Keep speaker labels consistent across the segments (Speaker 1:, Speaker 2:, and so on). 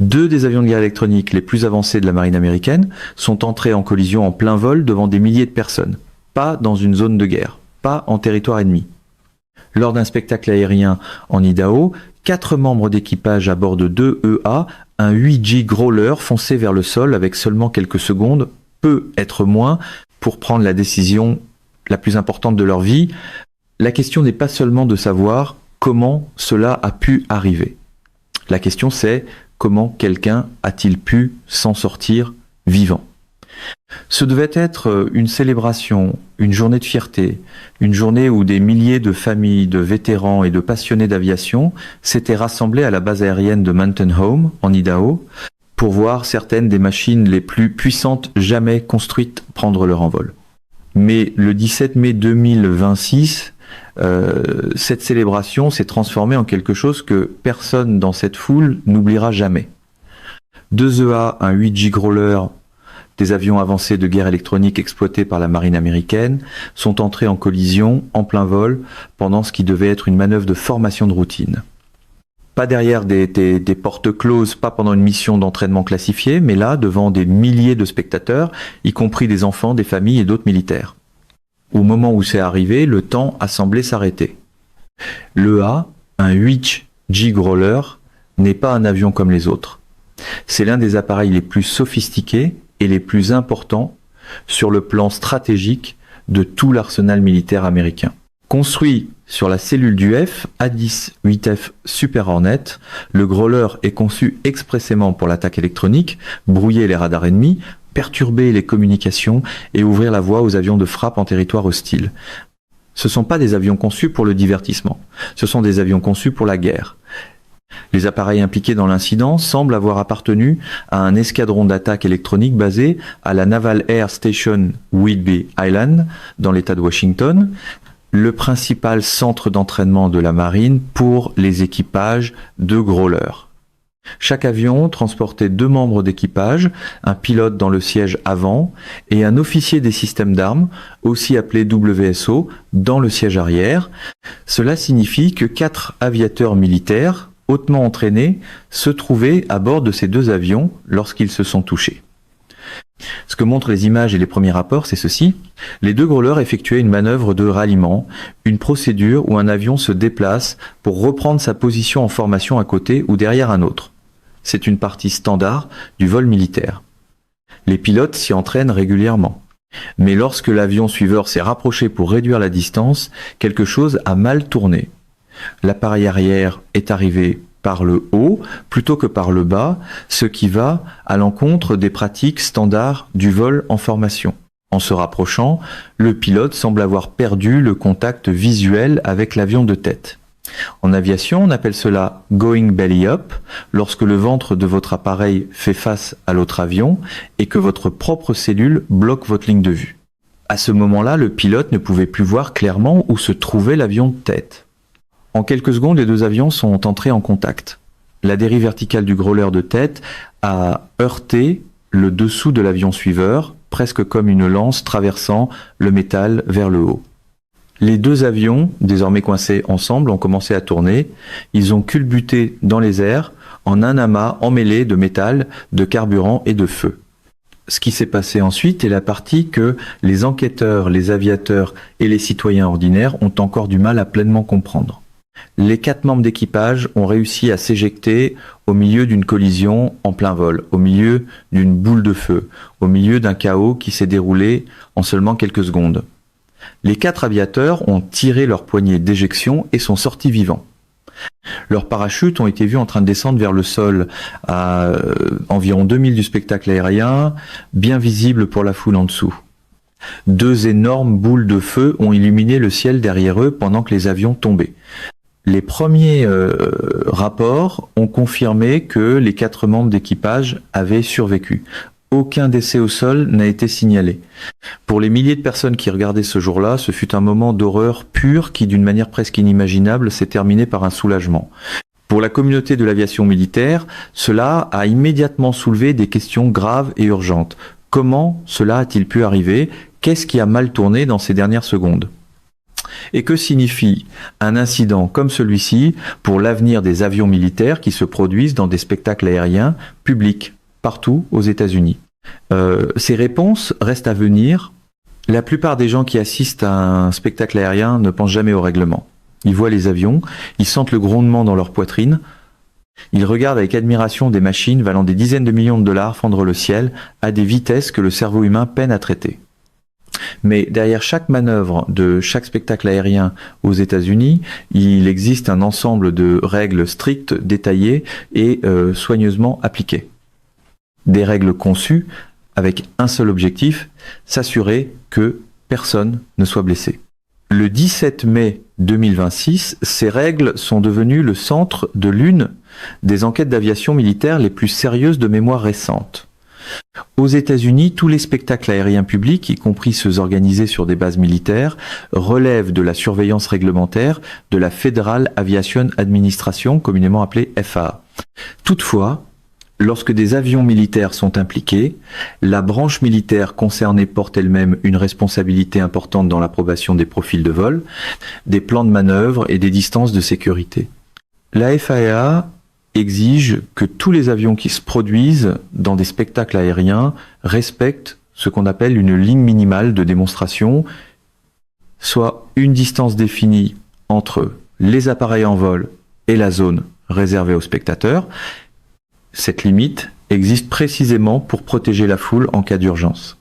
Speaker 1: Deux des avions de guerre électronique les plus avancés de la marine américaine sont entrés en collision en plein vol devant des milliers de personnes. Pas dans une zone de guerre, pas en territoire ennemi. Lors d'un spectacle aérien en Idaho, 4 membres d'équipage à bord de 2 EA, un 8J Growler foncé vers le sol avec seulement quelques secondes, peut être moins, pour prendre la décision la plus importante de leur vie. La question n'est pas seulement de savoir comment cela a pu arriver. La question c'est comment quelqu'un a-t-il pu s'en sortir vivant. Ce devait être une célébration, une journée de fierté, une journée où des milliers de familles, de vétérans et de passionnés d'aviation s'étaient rassemblés à la base aérienne de Mountain Home, en Idaho, pour voir certaines des machines les plus puissantes jamais construites prendre leur envol. Mais le 17 mai 2026, cette célébration s'est transformée en quelque chose que personne dans cette foule n'oubliera jamais. 2 EA, un 8J Growler, des avions avancés de guerre électronique exploités par la marine américaine, sont entrés en collision en plein vol pendant ce qui devait être une manœuvre de formation de routine. Pas derrière des portes closes, pas pendant une mission d'entraînement classifiée, mais là, devant des milliers de spectateurs, y compris des enfants, des familles et d'autres militaires. Au moment où c'est arrivé, le temps a semblé s'arrêter. L'EA, un 8J Growler, n'est pas un avion comme les autres. C'est l'un des appareils les plus sophistiqués et les plus importants sur le plan stratégique de tout l'arsenal militaire américain. Construit sur la cellule du F, A-10-8F Super Hornet, le Growler est conçu expressément pour l'attaque électronique, brouiller les radars ennemis, perturber les communications et ouvrir la voie aux avions de frappe en territoire hostile. Ce ne sont pas des avions conçus pour le divertissement, ce sont des avions conçus pour la guerre. Les appareils impliqués dans l'incident semblent avoir appartenu à un escadron d'attaque électronique basé à la Naval Air Station Whidbey Island, dans l'État de Washington, le principal centre d'entraînement de la marine pour les équipages de Growler. Chaque avion transportait 2 membres d'équipage, un pilote dans le siège avant et un officier des systèmes d'armes, aussi appelé WSO, dans le siège arrière. Cela signifie que 4 aviateurs militaires hautement entraînés se trouvaient à bord de ces 2 avions lorsqu'ils se sont touchés. Ce que montrent les images et les premiers rapports, c'est ceci. Les 2 Growlers effectuaient une manœuvre de ralliement, une procédure où un avion se déplace pour reprendre sa position en formation à côté ou derrière un autre. C'est une partie standard du vol militaire. Les pilotes s'y entraînent régulièrement. Mais lorsque l'avion suiveur s'est rapproché pour réduire la distance, quelque chose a mal tourné. L'appareil arrière est arrivé par le haut plutôt que par le bas, ce qui va à l'encontre des pratiques standards du vol en formation. En se rapprochant, le pilote semble avoir perdu le contact visuel avec l'avion de tête. En aviation, on appelle cela « going belly up » lorsque le ventre de votre appareil fait face à l'autre avion et que votre propre cellule bloque votre ligne de vue. À ce moment-là, le pilote ne pouvait plus voir clairement où se trouvait l'avion de tête. En quelques secondes, les 2 avions sont entrés en contact. La dérive verticale du Growler de tête a heurté le dessous de l'avion suiveur, presque comme une lance traversant le métal vers le haut. Les 2 avions, désormais coincés ensemble, ont commencé à tourner. Ils ont culbuté dans les airs en un amas emmêlé de métal, de carburant et de feu. Ce qui s'est passé ensuite est la partie que les enquêteurs, les aviateurs et les citoyens ordinaires ont encore du mal à pleinement comprendre. Les 4 membres d'équipage ont réussi à s'éjecter au milieu d'une collision en plein vol, au milieu d'une boule de feu, au milieu d'un chaos qui s'est déroulé en seulement quelques secondes. Les 4 aviateurs ont tiré leur poignée d'éjection et sont sortis vivants. Leurs parachutes ont été vus en train de descendre vers le sol à environ 2000 du spectacle aérien, bien visibles pour la foule en dessous. 2 énormes boules de feu ont illuminé le ciel derrière eux pendant que les avions tombaient. Les premiers rapports ont confirmé que les 4 membres d'équipage avaient survécu. Aucun décès au sol n'a été signalé. Pour les milliers de personnes qui regardaient ce jour-là, ce fut un moment d'horreur pure qui, d'une manière presque inimaginable, s'est terminé par un soulagement. Pour la communauté de l'aviation militaire, cela a immédiatement soulevé des questions graves et urgentes. Comment cela a-t-il pu arriver ? Qu'est-ce qui a mal tourné dans ces dernières secondes ? Et que signifie un incident comme celui-ci pour l'avenir des avions militaires qui se produisent dans des spectacles aériens publics partout aux États-Unis? Ces réponses restent à venir. La plupart des gens qui assistent à un spectacle aérien ne pensent jamais au règlement. Ils voient les avions, ils sentent le grondement dans leur poitrine, ils regardent avec admiration des machines valant des dizaines de millions de dollars fendre le ciel à des vitesses que le cerveau humain peine à traiter. Mais derrière chaque manœuvre de chaque spectacle aérien aux États-Unis, il existe un ensemble de règles strictes, détaillées et soigneusement appliquées. Des règles conçues avec un seul objectif, s'assurer que personne ne soit blessé. Le 17 mai 2026, ces règles sont devenues le centre de l'une des enquêtes d'aviation militaire les plus sérieuses de mémoire récente. Aux États-Unis, tous les spectacles aériens publics, y compris ceux organisés sur des bases militaires, relèvent de la surveillance réglementaire de la Federal Aviation Administration, communément appelée FAA. Toutefois, lorsque des avions militaires sont impliqués, la branche militaire concernée porte elle-même une responsabilité importante dans l'approbation des profils de vol, des plans de manœuvre et des distances de sécurité. La FAA exige que tous les avions qui se produisent dans des spectacles aériens respectent ce qu'on appelle une ligne minimale de démonstration, soit une distance définie entre les appareils en vol et la zone réservée aux spectateurs. Cette limite existe précisément pour protéger la foule en cas d'urgence.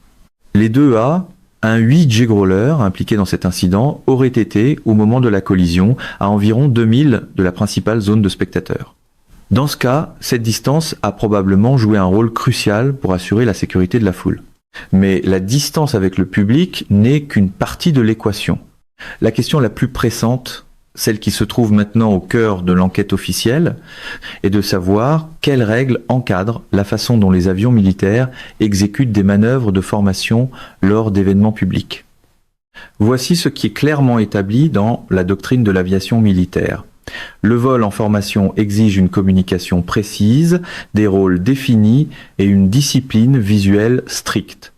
Speaker 1: Les 2A, un 8 J-Growler impliqué dans cet incident, aurait été, au moment de la collision, à environ 2000 de la principale zone de spectateurs. Dans ce cas, cette distance a probablement joué un rôle crucial pour assurer la sécurité de la foule. Mais la distance avec le public n'est qu'une partie de l'équation. La question la plus pressante, celle qui se trouve maintenant au cœur de l'enquête officielle, est de savoir quelles règles encadrent la façon dont les avions militaires exécutent des manœuvres de formation lors d'événements publics. Voici ce qui est clairement établi dans la doctrine de l'aviation militaire. Le vol en formation exige une communication précise, des rôles définis et une discipline visuelle stricte.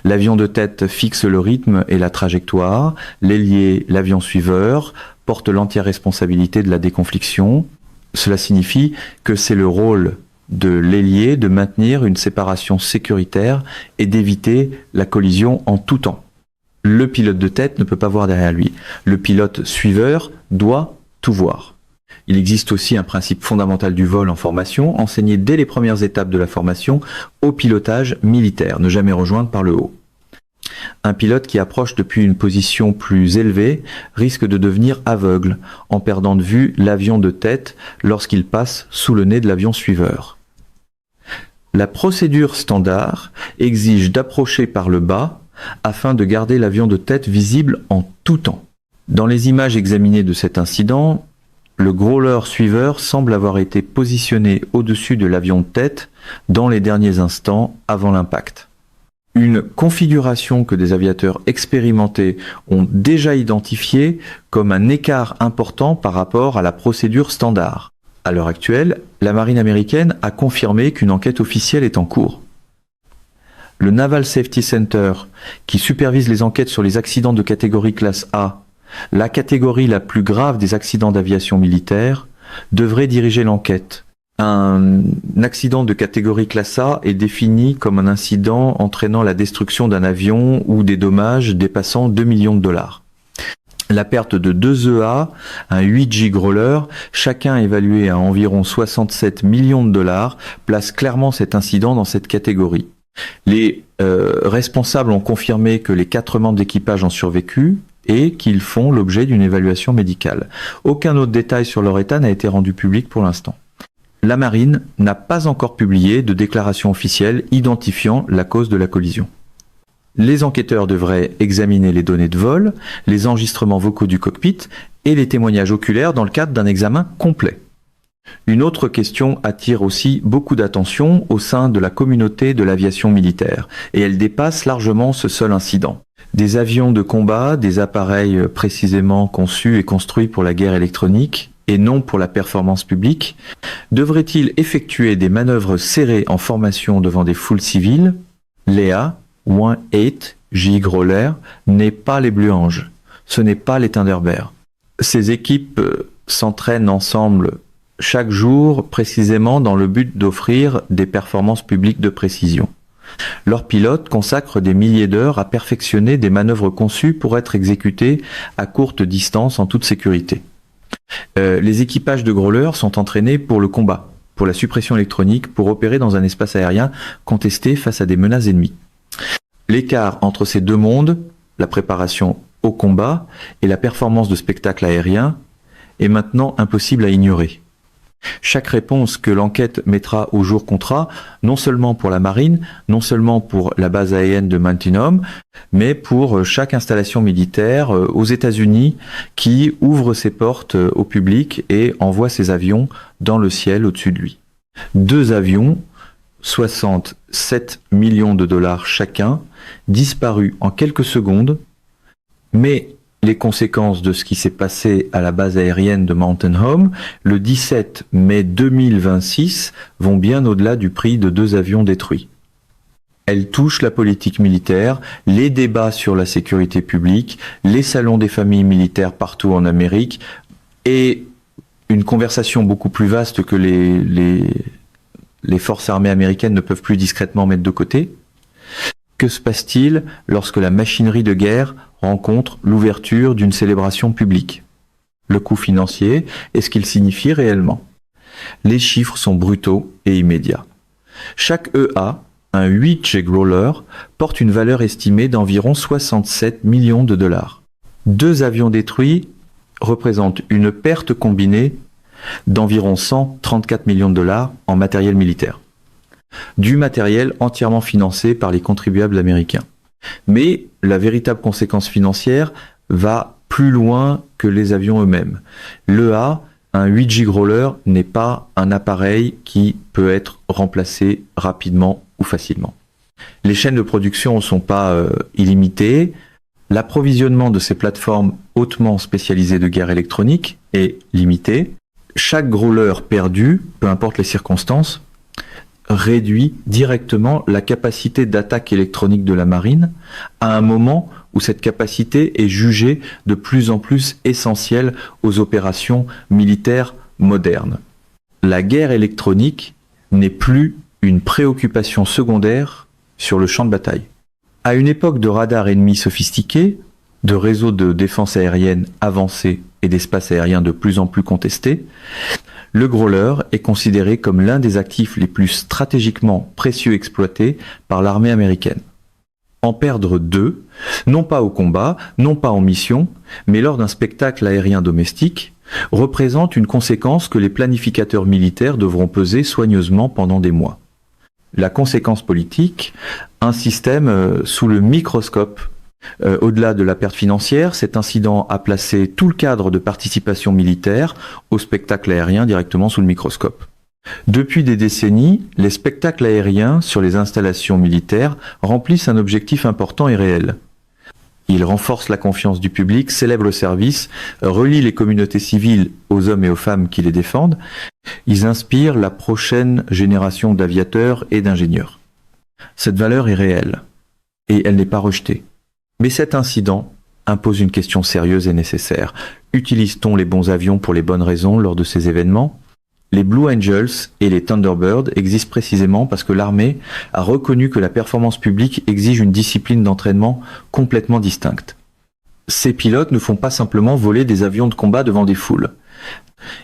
Speaker 1: L'avion de tête fixe le rythme et la trajectoire, l'ailier, l'avion suiveur, porte l'entière responsabilité de la déconfliction. Cela signifie que c'est le rôle de l'ailier de maintenir une séparation sécuritaire et d'éviter la collision en tout temps. Le pilote de tête ne peut pas voir derrière lui. Le pilote suiveur doit tout voir. Il existe aussi un principe fondamental du vol en formation, enseigné dès les premières étapes de la formation au pilotage militaire, ne jamais rejoindre par le haut. Un pilote qui approche depuis une position plus élevée risque de devenir aveugle en perdant de vue l'avion de tête lorsqu'il passe sous le nez de l'avion suiveur. La procédure standard exige d'approcher par le bas afin de garder l'avion de tête visible en tout temps. Dans les images examinées de cet incident, le growler suiveur semble avoir été positionné au-dessus de l'avion de tête dans les derniers instants avant l'impact. Une configuration que des aviateurs expérimentés ont déjà identifiée comme un écart important par rapport à la procédure standard. À l'heure actuelle, la marine américaine a confirmé qu'une enquête officielle est en cours. Le Naval Safety Center, qui supervise les enquêtes sur les accidents de catégorie classe A, la catégorie la plus grave des accidents d'aviation militaire, devrait diriger l'enquête. Un accident de catégorie classe A est défini comme un incident entraînant la destruction d'un avion ou des dommages dépassant 2 millions de dollars. La perte de 2 EA, un 8J Growler, chacun évalué à environ 67 millions de dollars, place clairement cet incident dans cette catégorie. Les responsables ont confirmé que les 4 membres d'équipage ont survécu et qu'ils font l'objet d'une évaluation médicale. Aucun autre détail sur leur état n'a été rendu public pour l'instant. La marine n'a pas encore publié de déclaration officielle identifiant la cause de la collision. Les enquêteurs devraient examiner les données de vol, les enregistrements vocaux du cockpit et les témoignages oculaires dans le cadre d'un examen complet. Une autre question attire aussi beaucoup d'attention au sein de la communauté de l'aviation militaire, et elle dépasse largement ce seul incident. Des avions de combat, des appareils précisément conçus et construits pour la guerre électronique, et non pour la performance publique, devraient-ils effectuer des manœuvres serrées en formation devant des foules civiles? L'EA 18J Growler n'est pas les Blue Anges. ce n'est pas les Thunderbirds. Ces équipes s'entraînent ensemble chaque jour précisément dans le but d'offrir des performances publiques de précision. Leurs pilotes consacrent des milliers d'heures à perfectionner des manœuvres conçues pour être exécutées à courte distance en toute sécurité. Les équipages de Growler sont entraînés pour le combat, pour la suppression électronique, pour opérer dans un espace aérien contesté face à des menaces ennemies. L'écart entre ces deux mondes, la préparation au combat et la performance de spectacle aérien, est maintenant impossible à ignorer. Chaque réponse que l'enquête mettra au jour comptera, non seulement pour la marine, non seulement pour la base aérienne de Mountain Home, mais pour chaque installation militaire aux États-Unis qui ouvre ses portes au public et envoie ses avions dans le ciel au-dessus de lui. 2 avions, 67 millions de dollars chacun, disparus en quelques secondes, mais les conséquences de ce qui s'est passé à la base aérienne de Mountain Home, le 17 mai 2026, vont bien au-delà du prix de 2 avions détruits. Elles touchent la politique militaire, les débats sur la sécurité publique, les salons des familles militaires partout en Amérique, et une conversation beaucoup plus vaste que les forces armées américaines ne peuvent plus discrètement mettre de côté. Que se passe-t-il lorsque la machinerie de guerre rencontre l'ouverture d'une célébration publique? Le coût financier et ce qu'il signifie réellement. Les chiffres sont brutaux et immédiats. Chaque EA, un 8G Growler, porte une valeur estimée d'environ 67 millions de dollars. 2 avions détruits représentent une perte combinée d'environ 134 millions de dollars en matériel militaire. Du matériel entièrement financé par les contribuables américains. Mais la véritable conséquence financière va plus loin que les avions eux-mêmes. L'EA, un 8G Growler, n'est pas un appareil qui peut être remplacé rapidement ou facilement. Les chaînes de production ne sont pas illimitées. L'approvisionnement de ces plateformes hautement spécialisées de guerre électronique est limité. Chaque Growler perdu, peu importe les circonstances, réduit directement la capacité d'attaque électronique de la marine à un moment où cette capacité est jugée de plus en plus essentielle aux opérations militaires modernes. La guerre électronique n'est plus une préoccupation secondaire sur le champ de bataille. À une époque de radars ennemis sophistiqués, de réseaux de défense aérienne avancés et d'espaces aériens de plus en plus contestés, le Growler est considéré comme l'un des actifs les plus stratégiquement précieux exploités par l'armée américaine. En perdre 2, non pas au combat, non pas en mission, mais lors d'un spectacle aérien domestique, représente une conséquence que les planificateurs militaires devront peser soigneusement pendant des mois. La conséquence politique, un système sous le microscope. Au-delà de la perte financière, cet incident a placé tout le cadre de participation militaire au spectacle aérien directement sous le microscope. Depuis des décennies, les spectacles aériens sur les installations militaires remplissent un objectif important et réel. Ils renforcent la confiance du public, célèbrent le service, relient les communautés civiles aux hommes et aux femmes qui les défendent. Ils inspirent la prochaine génération d'aviateurs et d'ingénieurs. Cette valeur est réelle et elle n'est pas rejetée. Mais cet incident impose une question sérieuse et nécessaire. Utilise-t-on les bons avions pour les bonnes raisons lors de ces événements? Les Blue Angels et les Thunderbirds existent précisément parce que l'armée a reconnu que la performance publique exige une discipline d'entraînement complètement distincte. Ces pilotes ne font pas simplement voler des avions de combat devant des foules.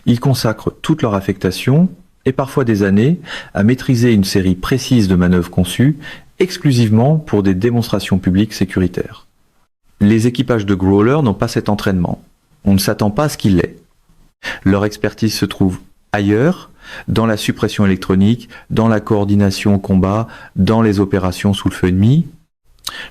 Speaker 1: Ils consacrent toute leur affectation, et parfois des années, à maîtriser une série précise de manœuvres conçues exclusivement pour des démonstrations publiques sécuritaires. Les équipages de Growler n'ont pas cet entraînement. On ne s'attend pas à ce qu'il l'ait. Leur expertise se trouve ailleurs, dans la suppression électronique, dans la coordination au combat, dans les opérations sous le feu ennemi.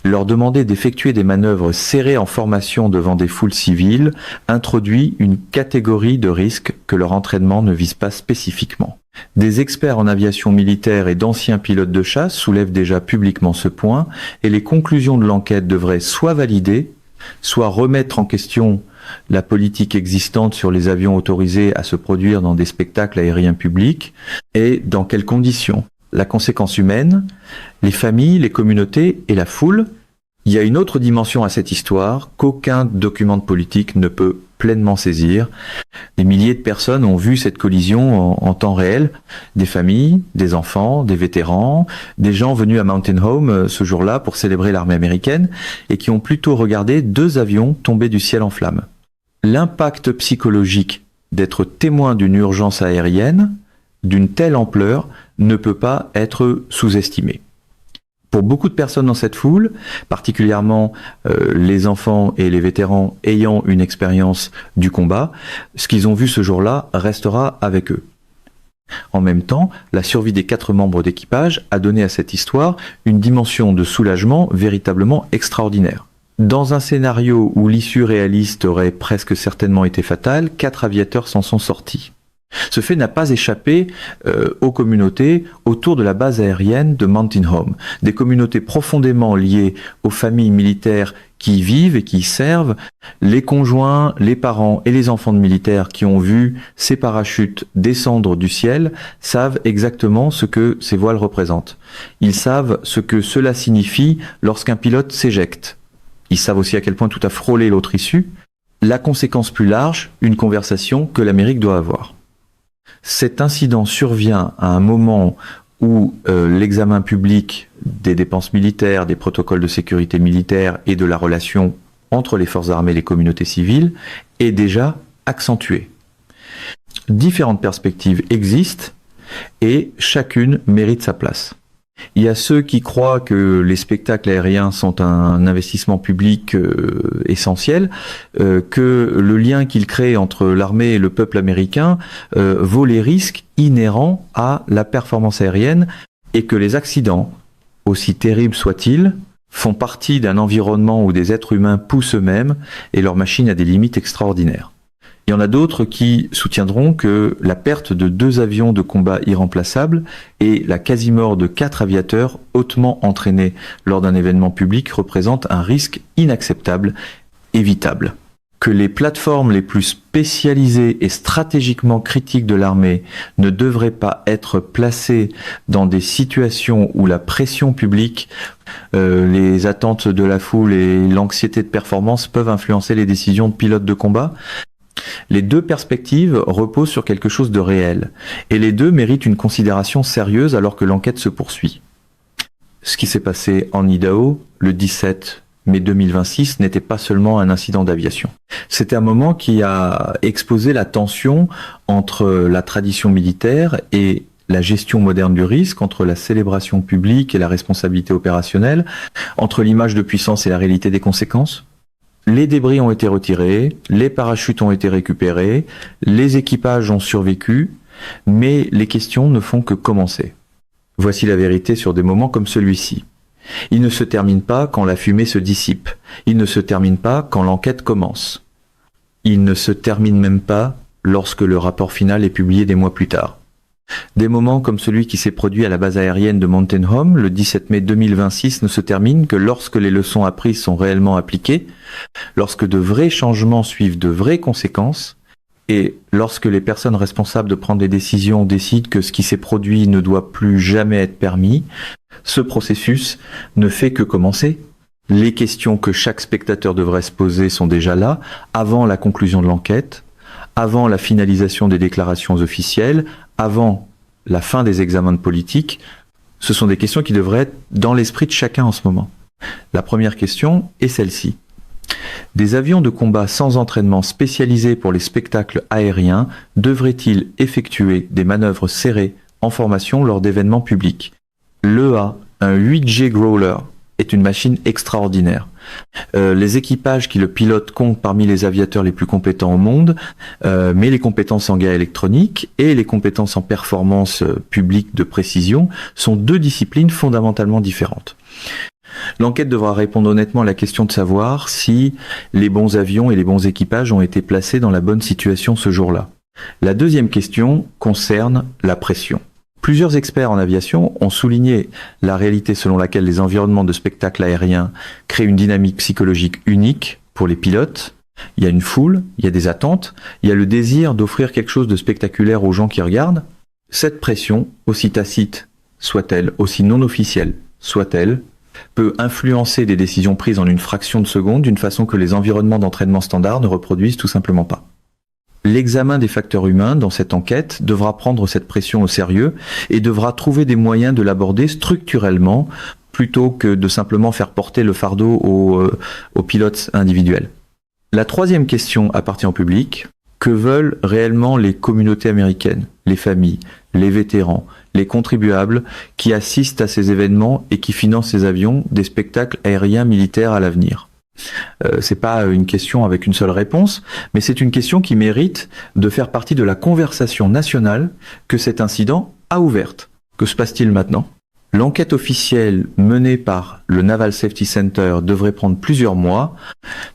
Speaker 1: Leur demander d'effectuer des manœuvres serrées en formation devant des foules civiles introduit une catégorie de risques que leur entraînement ne vise pas spécifiquement. Des experts en aviation militaire et d'anciens pilotes de chasse soulèvent déjà publiquement ce point et les conclusions de l'enquête devraient soit valider, soit remettre en question la politique existante sur les avions autorisés à se produire dans des spectacles aériens publics et dans quelles conditions. La conséquence humaine, les familles, les communautés et la foule Il y a une autre dimension à cette histoire qu'aucun document de politique ne peut pleinement saisir. Des milliers de personnes ont vu cette collision en temps réel. Des familles, des enfants, des vétérans, des gens venus à Mountain Home ce jour-là pour célébrer l'armée américaine et qui ont plutôt regardé 2 avions tomber du ciel en flammes. L'impact psychologique d'être témoin d'une urgence aérienne d'une telle ampleur ne peut pas être sous-estimé. Pour beaucoup de personnes dans cette foule, particulièrement les enfants et les vétérans ayant une expérience du combat, ce qu'ils ont vu ce jour-là restera avec eux. En même temps, la survie des 4 membres d'équipage a donné à cette histoire une dimension de soulagement véritablement extraordinaire. Dans un scénario où l'issue réaliste aurait presque certainement été fatale, 4 aviateurs s'en sont sortis. Ce fait n'a pas échappé aux communautés autour de la base aérienne de Mountain Home. Des communautés profondément liées aux familles militaires qui y vivent et qui y servent, les conjoints, les parents et les enfants de militaires qui ont vu ces parachutes descendre du ciel savent exactement ce que ces voiles représentent. Ils savent ce que cela signifie lorsqu'un pilote s'éjecte. Ils savent aussi à quel point tout a frôlé l'autre issue. La conséquence plus large, une conversation que l'Amérique doit avoir. Cet incident survient à un moment où l'examen public des dépenses militaires, des protocoles de sécurité militaire et de la relation entre les forces armées et les communautés civiles est déjà accentué. Différentes perspectives existent et chacune mérite sa place. Il y a ceux qui croient que les spectacles aériens sont un investissement public essentiel, que le lien qu'ils créent entre l'armée et le peuple américain vaut les risques inhérents à la performance aérienne et que les accidents, aussi terribles soient-ils, font partie d'un environnement où des êtres humains poussent eux-mêmes et leur machine a des limites extraordinaires. Il y en a d'autres qui soutiendront que la perte de 2 avions de combat irremplaçables et la quasi-mort de 4 aviateurs hautement entraînés lors d'un événement public représente un risque inacceptable, évitable. Que les plateformes les plus spécialisées et stratégiquement critiques de l'armée ne devraient pas être placées dans des situations où la pression publique, les attentes de la foule et l'anxiété de performance peuvent influencer les décisions de pilotes de combat. Les 2 perspectives reposent sur quelque chose de réel, et les 2 méritent une considération sérieuse alors que l'enquête se poursuit. Ce qui s'est passé en Idaho le 17 mai 2026 n'était pas seulement un incident d'aviation. C'était un moment qui a exposé la tension entre la tradition militaire et la gestion moderne du risque, entre la célébration publique et la responsabilité opérationnelle, entre l'image de puissance et la réalité des conséquences. Les débris ont été retirés, les parachutes ont été récupérés, les équipages ont survécu, mais les questions ne font que commencer. Voici la vérité sur des moments comme celui-ci. Il ne se termine pas quand la fumée se dissipe. Il ne se termine pas quand l'enquête commence. Il ne se termine même pas lorsque le rapport final est publié des mois plus tard. Des moments comme celui qui s'est produit à la base aérienne de Mountain Home le 17 mai 2026 ne se terminent que lorsque les leçons apprises sont réellement appliquées, lorsque de vrais changements suivent de vraies conséquences, et lorsque les personnes responsables de prendre des décisions décident que ce qui s'est produit ne doit plus jamais être permis. Ce processus ne fait que commencer. Les questions que chaque spectateur devrait se poser sont déjà là, avant la conclusion de l'enquête, avant la finalisation des déclarations officielles, avant la fin des examens de politique. Ce sont des questions qui devraient être dans l'esprit de chacun en ce moment. La première question est celle-ci. Des avions de combat sans entraînement spécialisés pour les spectacles aériens devraient-ils effectuer des manœuvres serrées en formation lors d'événements publics? L'EA, un 8G Growler, est une machine extraordinaire. Les équipages qui le pilotent comptent parmi les aviateurs les plus compétents au monde, mais les compétences en guerre électronique et les compétences en performance publique de précision sont 2 disciplines fondamentalement différentes. L'enquête devra répondre honnêtement à la question de savoir si les bons avions et les bons équipages ont été placés dans la bonne situation ce jour-là. La deuxième question concerne la pression. Plusieurs experts en aviation ont souligné la réalité selon laquelle les environnements de spectacle aérien créent une dynamique psychologique unique pour les pilotes. Il y a une foule, il y a des attentes, il y a le désir d'offrir quelque chose de spectaculaire aux gens qui regardent. Cette pression, aussi tacite soit-elle, aussi non officielle soit-elle, peut influencer des décisions prises en une fraction de seconde d'une façon que les environnements d'entraînement standards ne reproduisent tout simplement pas. L'examen des facteurs humains dans cette enquête devra prendre cette pression au sérieux et devra trouver des moyens de l'aborder structurellement plutôt que de simplement faire porter le fardeau aux pilotes individuels. La troisième question appartient au public. Que veulent réellement les communautés américaines, les familles, les vétérans, les contribuables qui assistent à ces événements et qui financent ces avions, des spectacles aériens militaires à l'avenir? C'est pas une question avec une seule réponse, mais c'est une question qui mérite de faire partie de la conversation nationale que cet incident a ouverte. Que se passe-t-il maintenant? L'enquête officielle menée par le Naval Safety Center devrait prendre plusieurs mois.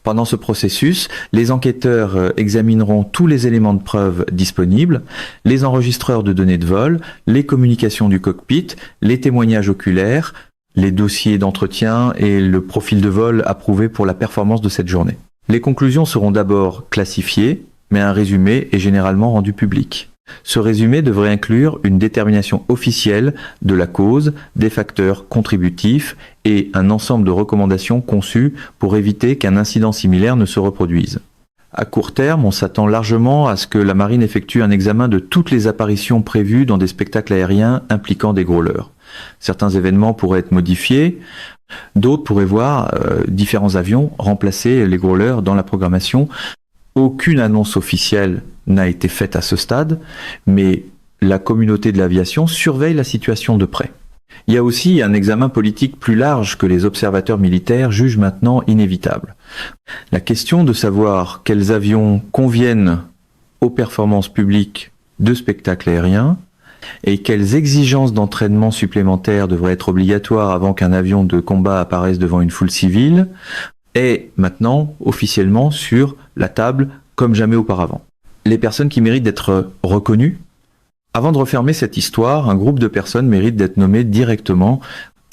Speaker 1: Pendant ce processus, les enquêteurs examineront tous les éléments de preuve disponibles, les enregistreurs de données de vol, les communications du cockpit, les témoignages oculaires, les dossiers d'entretien et le profil de vol approuvé pour la performance de cette journée. Les conclusions seront d'abord classifiées, mais un résumé est généralement rendu public. Ce résumé devrait inclure une détermination officielle de la cause, des facteurs contributifs et un ensemble de recommandations conçues pour éviter qu'un incident similaire ne se reproduise. À court terme, on s'attend largement à ce que la marine effectue un examen de toutes les apparitions prévues dans des spectacles aériens impliquant des growlers. Certains événements pourraient être modifiés, d'autres pourraient voir différents avions remplacer les growlers dans la programmation. Aucune annonce officielle n'a été faite à ce stade, mais la communauté de l'aviation surveille la situation de près. Il y a aussi un examen politique plus large que les observateurs militaires jugent maintenant inévitable. La question de savoir quels avions conviennent aux performances publiques de spectacles aériens et quelles exigences d'entraînement supplémentaires devraient être obligatoires avant qu'un avion de combat apparaisse devant une foule civile est maintenant officiellement sur la table comme jamais auparavant. Les personnes qui méritent d'être reconnues. Avant de refermer cette histoire, un groupe de personnes mérite d'être nommé directement,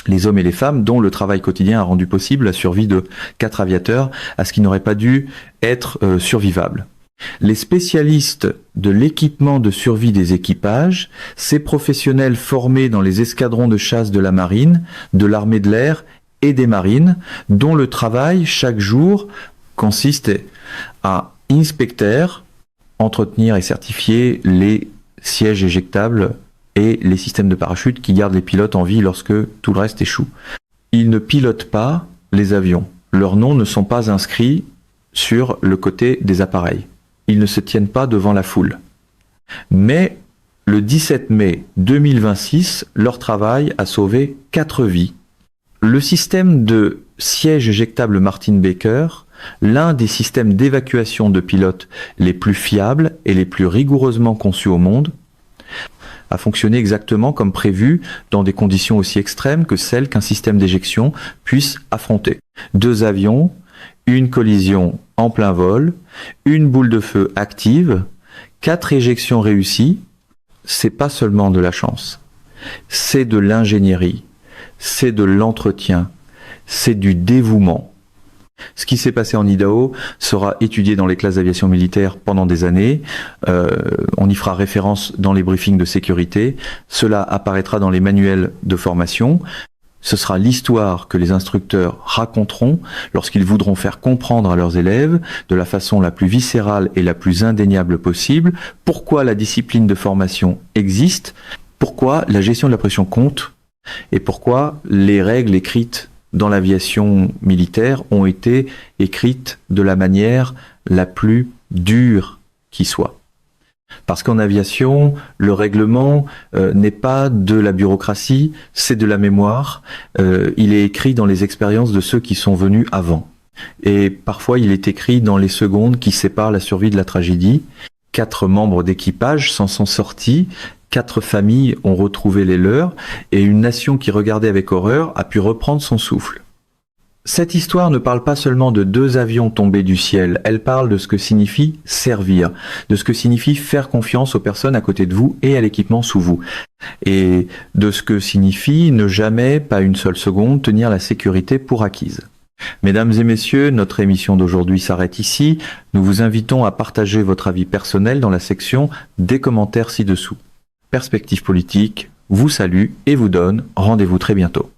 Speaker 1: les hommes et les femmes dont le travail quotidien a rendu possible la survie de 4 aviateurs à ce qui n'aurait pas dû être survivable. Les spécialistes de l'équipement de survie des équipages, ces professionnels formés dans les escadrons de chasse de la marine, de l'armée de l'air et des marines, dont le travail chaque jour consiste à inspecter, entretenir et certifier les sièges éjectables et les systèmes de parachute qui gardent les pilotes en vie lorsque tout le reste échoue. Ils ne pilotent pas les avions. Leurs noms ne sont pas inscrits sur le côté des appareils. Ils ne se tiennent pas devant la foule. Mais le 17 mai 2026, leur travail a sauvé 4 vies. Le système de siège éjectable Martin Baker, l'un des systèmes d'évacuation de pilotes les plus fiables et les plus rigoureusement conçus au monde, a fonctionné exactement comme prévu dans des conditions aussi extrêmes que celles qu'un système d'éjection puisse affronter. 2 avions, une collision en plein vol, une boule de feu active, 4 éjections réussies. C'est pas seulement de la chance, c'est de l'ingénierie, c'est de l'entretien, c'est du dévouement. Ce qui s'est passé en Idaho sera étudié dans les classes d'aviation militaire pendant des années. On y fera référence dans les briefings de sécurité. Cela apparaîtra dans les manuels de formation. Ce sera l'histoire que les instructeurs raconteront lorsqu'ils voudront faire comprendre à leurs élèves, de la façon la plus viscérale et la plus indéniable possible, pourquoi la discipline de formation existe, pourquoi la gestion de la pression compte, et pourquoi les règles écrites dans l'aviation militaire ont été écrites de la manière la plus dure qui soit. Parce qu'en aviation, le règlement n'est pas de la bureaucratie, c'est de la mémoire. Il est écrit dans les expériences de ceux qui sont venus avant. Et parfois, il est écrit dans les secondes qui séparent la survie de la tragédie. 4 membres d'équipage s'en sont sortis. 4 familles ont retrouvé les leurs et une nation qui regardait avec horreur a pu reprendre son souffle. Cette histoire ne parle pas seulement de 2 avions tombés du ciel, elle parle de ce que signifie servir, de ce que signifie faire confiance aux personnes à côté de vous et à l'équipement sous vous, et de ce que signifie ne jamais, pas une seule seconde, tenir la sécurité pour acquise. Mesdames et messieurs, notre émission d'aujourd'hui s'arrête ici. Nous vous invitons à partager votre avis personnel dans la section des commentaires ci-dessous. Perspective politique vous salue et vous donne rendez-vous très bientôt.